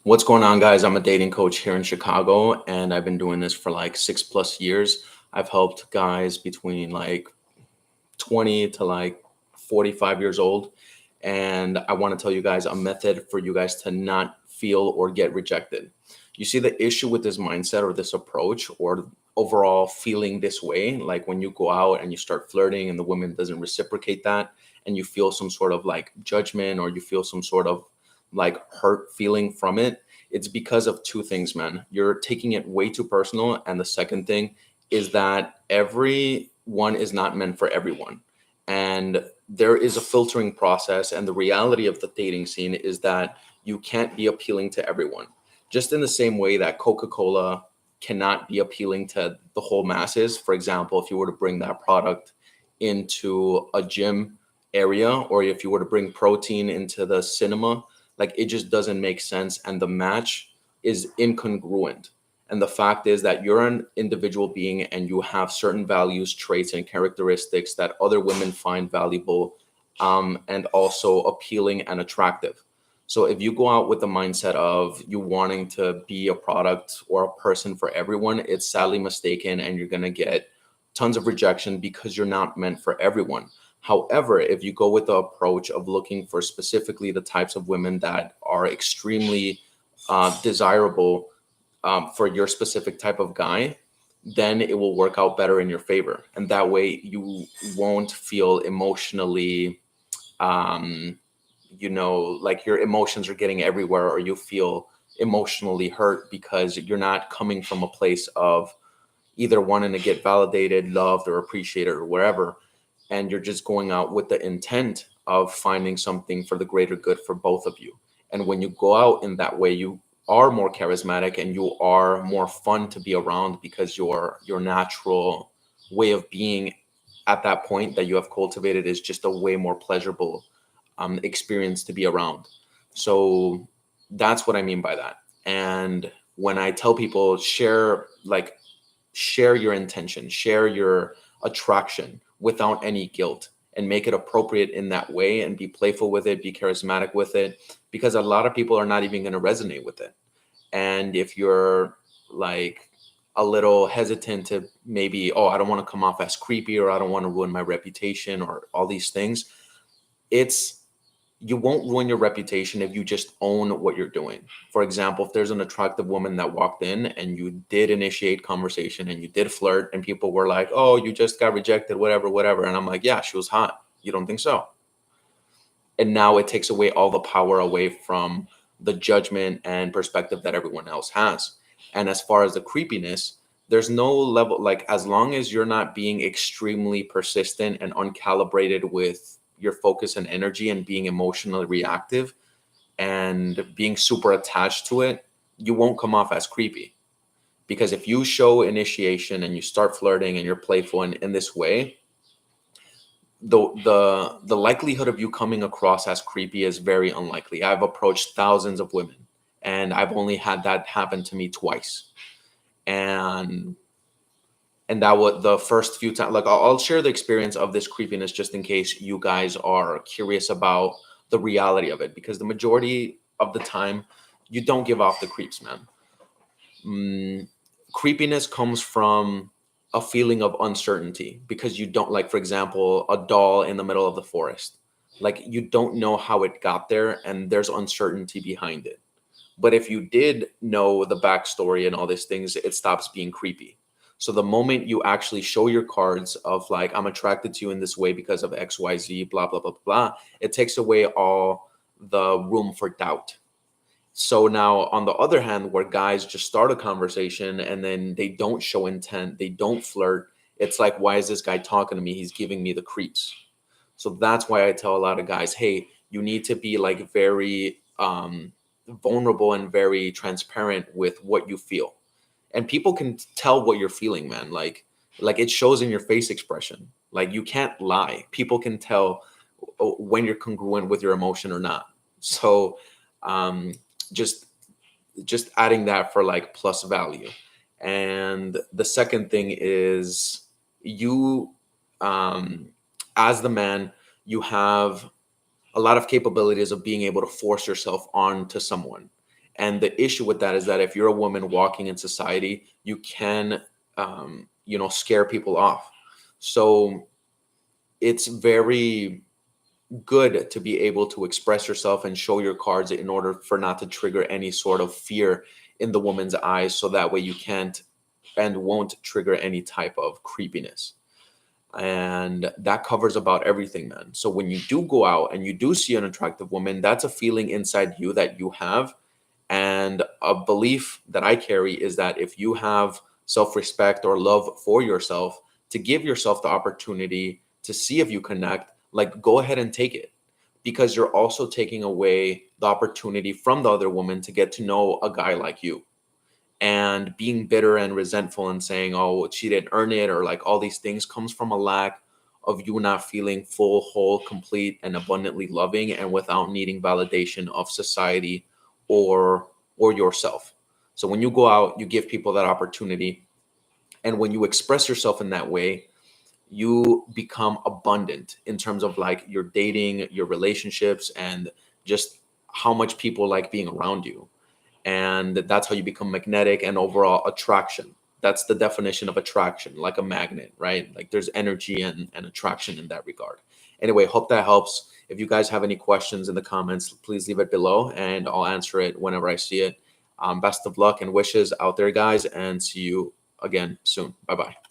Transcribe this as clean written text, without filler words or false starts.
What's going on, guys? I'm a dating coach here in Chicago, and I've been doing this for like 6 plus years. I've helped guys between like 20 to like 45 years old. And I want to tell you guys a method for you guys to not feel or get rejected. You see, the issue with this mindset or this approach or overall feeling this way, like when you go out and you start flirting and the woman doesn't reciprocate that, and you feel some sort of like judgment or you feel some sort of like hurt feeling from it, it's because of two things, man. You're taking it way too personal. And the second thing is that everyone is not meant for everyone. And there is a filtering process. And the reality of the dating scene is that you can't be appealing to everyone. Just in the same way that Coca Cola cannot be appealing to the whole masses. For example, if you were to bring that product into a gym area, or if you were to bring protein into the cinema, like it just doesn't make sense. And the match is incongruent. And the fact is that you're an individual being and you have certain values, traits, and characteristics that other women find valuable, and also appealing and attractive. So if you go out with the mindset of you wanting to be a product or a person for everyone, it's sadly mistaken and you're going to get tons of rejection because you're not meant for everyone. However, if you go with the approach of looking for specifically the types of women that are extremely desirable for your specific type of guy, then it will work out better in your favor. And that way you won't feel emotionally, um, like your emotions are getting everywhere, or you feel emotionally hurt because you're not coming from a place of either wanting to get validated, loved, or appreciated, or wherever. And you're just going out with the intent of finding something for the greater good for both of you. And when you go out in that way, you are more charismatic and you are more fun to be around because your natural way of being at that point that you have cultivated is just a way more pleasurable experience to be around. So that's what I mean by that. And when I tell people share your intention, share your attraction without any guilt, and make it appropriate in that way, and be playful with it, be charismatic with it, because a lot of people are not even going to resonate with it. And if you're like a little hesitant to maybe, oh, I don't want to come off as creepy, or I don't want to ruin my reputation, or all these things, it's you won't ruin your reputation if you just own what you're doing. For example, if there's an attractive woman that walked in and you did initiate conversation and you did flirt, and people were like, "Oh, you just got rejected, whatever, whatever." And I'm like, "Yeah, she was hot. You don't think so?" And now it takes away all the power away from the judgment and perspective that everyone else has. And as far as the creepiness, there's no level, like as long as you're not being extremely persistent and uncalibrated with your focus and energy and being emotionally reactive and being super attached to it, you won't come off as creepy. Because if you show initiation and you start flirting and you're playful in this way, the likelihood of you coming across as creepy is very unlikely. I've approached thousands of women and I've only had that happen to me twice. And that was the first few times. Like I'll share the experience of this creepiness just in case you guys are curious about the reality of it, because the majority of the time you don't give off the creeps, man. mm, Creepiness comes from a feeling of uncertainty, because you don't, like for example, a doll in the middle of the forest, like you don't know how it got there and there's uncertainty behind it. But if you did know the backstory and all these things, it stops being creepy. So the moment you actually show your cards of like, I'm attracted to you in this way because of XYZ, blah, blah, blah, blah, it takes away all the room for doubt. So now, on the other hand, where guys just start a conversation and then they don't show intent, they don't flirt, it's like, why is this guy talking to me? He's giving me the creeps. So that's why I tell a lot of guys, hey, you need to be like very vulnerable and very transparent with what you feel. And people can tell what you're feeling, man. Like it shows in your face expression. Like you can't lie. People can tell when you're congruent with your emotion or not. So um, just just adding that for like plus value. And the second thing is you, um, as the man, you have a lot of capabilities of being able to force yourself onto someone. And the issue with that is that if you're a woman walking in society, you can, scare people off. So it's very good to be able to express yourself and show your cards in order for not to trigger any sort of fear in the woman's eyes. So that way you can't and won't trigger any type of creepiness. And that covers about everything, man. So when you do go out and you do see an attractive woman, that's a feeling inside you that you have. And a belief that I carry is that if you have self-respect or love for yourself, to give yourself the opportunity to see if you connect, like go ahead and take it, because you're also taking away the opportunity from the other woman to get to know a guy like you. And being bitter and resentful and saying, oh, she didn't earn it, or like all these things, comes from a lack of you not feeling full, whole, complete, and abundantly loving, and without needing validation of society or yourself. So when you go out, you give people that opportunity. And when you express yourself in that way, you become abundant in terms of like your dating, your relationships, and just how much people like being around you. And that's how you become magnetic and overall attraction. That's the definition of attraction, like a magnet, right? Like there's energy and attraction in that regard. Anyway, hope that helps. If you guys have any questions in the comments, please leave it below and I'll answer it whenever I see it. Best of luck and wishes out there, guys, and see you again soon. Bye bye.